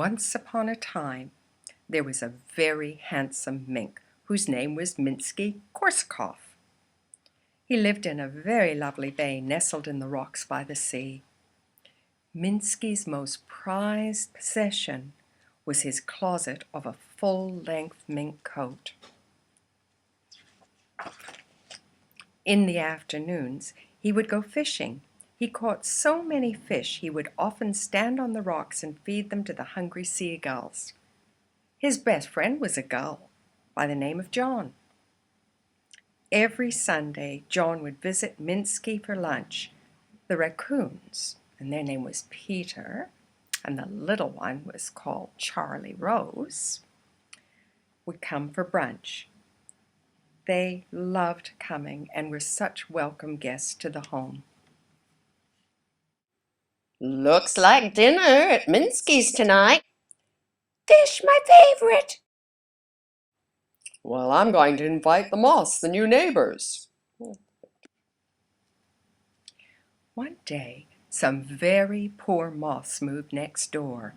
Once upon a time, there was a very handsome mink whose name was Minsky-Korsakoff. He lived in a very lovely bay nestled in the rocks by the sea. Minsky's most prized possession was his closet of a full-length mink coat. In the afternoons, he would go fishing. He caught so many fish he would often stand on the rocks and feed them to the hungry seagulls. His best friend was a gull by the name of John. Every Sunday, John would visit Minsky for lunch. The raccoons, and their name was Peter, and the little one was called Charlie Rose, would come for brunch. They loved coming and were such welcome guests to the home. Looks like dinner at Minsky's tonight. Fish, my favorite. Well, I'm going to invite the moths, the new neighbors. One day, some very poor moths moved next door.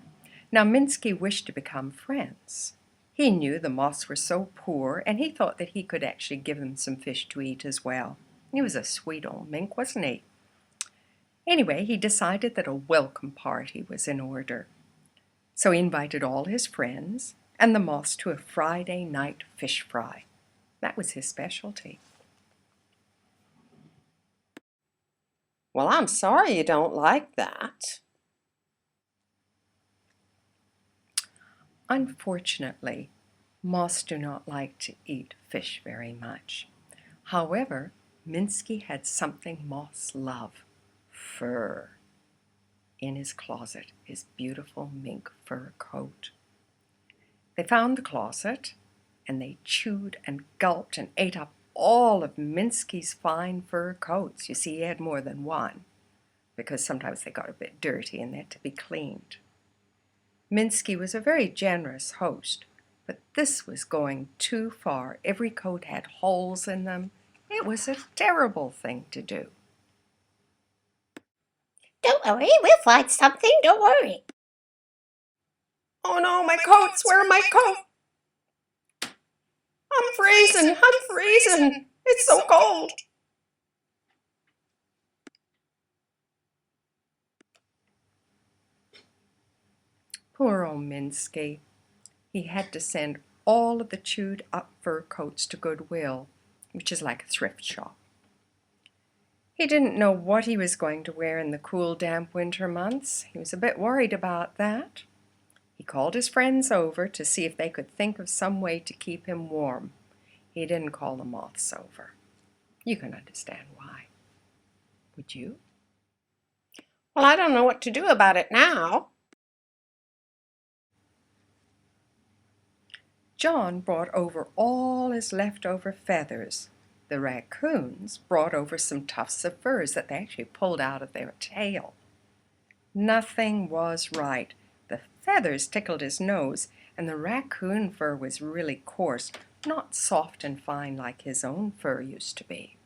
Now, Minsky wished to become friends. He knew the moths were so poor, and he thought that he could actually give them some fish to eat as well. He was a sweet old mink, wasn't he? Anyway, he decided that a welcome party was in order. So he invited all his friends and the moths to a Friday night fish fry. That was his specialty. Well, I'm sorry you don't like that. Unfortunately, moths do not like to eat fish very much. However, Minsky had something moths love: fur. In his closet, his beautiful mink fur coat. They found the closet, and they chewed and gulped and ate up all of Minsky's fine fur coats. You see, he had more than one, because sometimes they got a bit dirty and they had to be cleaned. Minsky was a very generous host, but this was going too far. Every coat had holes in them. It was a terrible thing to do. Don't worry, we'll find something, don't worry. Oh no, my coats! Where are my coats? I'm freezing! I'm freezing! It's so cold! Poor old Minsky. He had to send all of the chewed up fur coats to Goodwill, which is like a thrift shop. He didn't know what he was going to wear in the cool, damp winter months. He was a bit worried about that. He called his friends over to see if they could think of some way to keep him warm. He didn't call the moths over. You can understand why. Would you? Well, I don't know what to do about it now. John brought over all his leftover feathers. The raccoons brought over some tufts of furs that they actually pulled out of their tail. Nothing was right. The feathers tickled his nose, and the raccoon fur was really coarse, not soft and fine like his own fur used to be.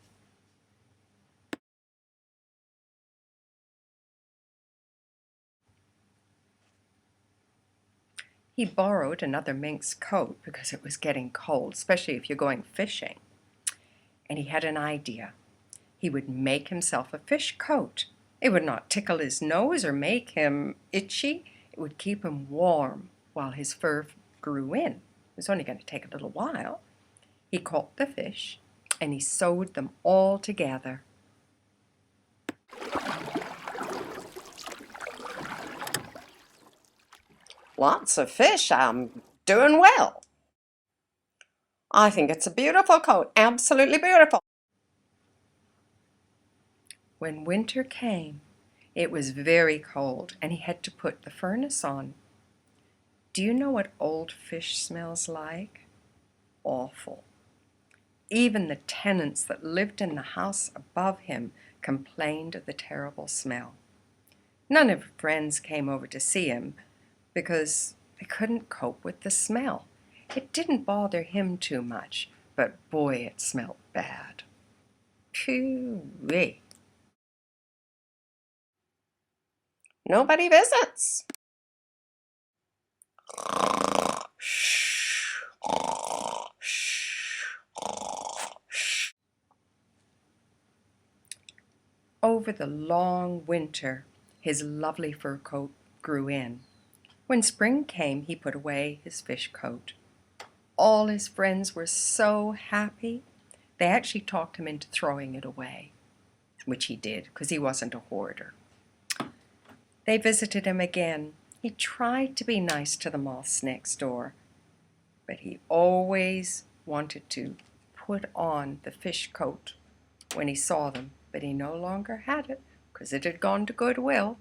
He borrowed another mink's coat because it was getting cold, especially if you're going fishing. And he had an idea. He would make himself a fish coat. It would not tickle his nose or make him itchy. It would keep him warm while his fur grew in. It was only going to take a little while. He caught the fish and he sewed them all together. Lots of fish. I'm doing well. I think it's a beautiful coat. Absolutely beautiful. When winter came, it was very cold and he had to put the furnace on. Do you know what old fish smells like? Awful. Even the tenants that lived in the house above him complained of the terrible smell. None of his friends came over to see him because they couldn't cope with the smell. It didn't bother him too much, but boy, it smelled bad. Phew-wee. Nobody visits. Over the long winter, his lovely fur coat grew in. When spring came, he put away his fish coat. All his friends were so happy, they actually talked him into throwing it away, which he did, because he wasn't a hoarder. They visited him again. He tried to be nice to the moths next door, but he always wanted to put on the fish coat when he saw them, but he no longer had it because it had gone to Goodwill.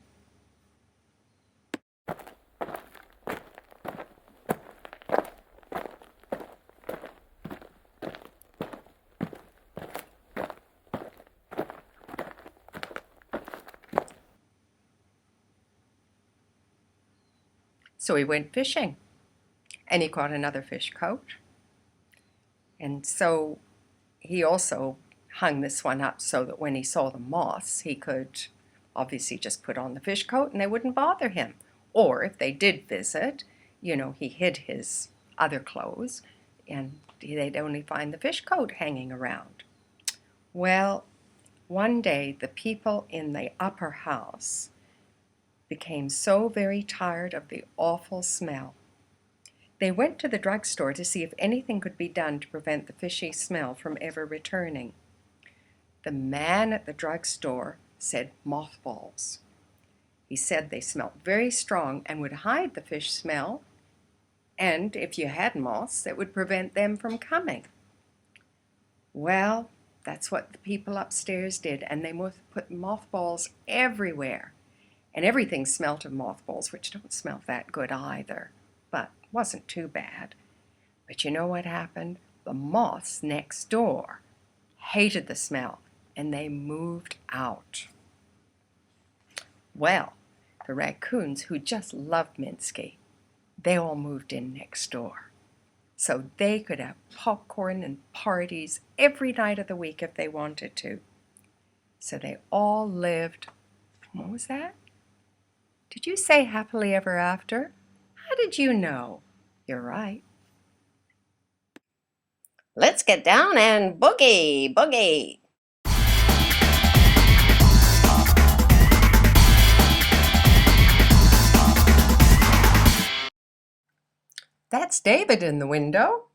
So he went fishing, and he caught another fish coat. And so he also hung this one up so that when he saw the moths, he could obviously just put on the fish coat and they wouldn't bother him. Or if they did visit, he hid his other clothes and they'd only find the fish coat hanging around. Well, one day the people in the upper house became so very tired of the awful smell. They went to the drugstore to see if anything could be done to prevent the fishy smell from ever returning. The man at the drugstore said mothballs. He said they smelled very strong and would hide the fish smell, and if you had moths, it would prevent them from coming. Well, that's what the people upstairs did, and they put mothballs everywhere. And everything smelt of mothballs, which don't smell that good either, but wasn't too bad. But you know what happened? The moths next door hated the smell, and they moved out. Well, the raccoons, who just loved Minsky, they all moved in next door. So they could have popcorn and parties every night of the week if they wanted to. So they all lived, what was that? Did you say happily ever after? How did you know? You're right. Let's get down and boogie, boogie. That's David in the window.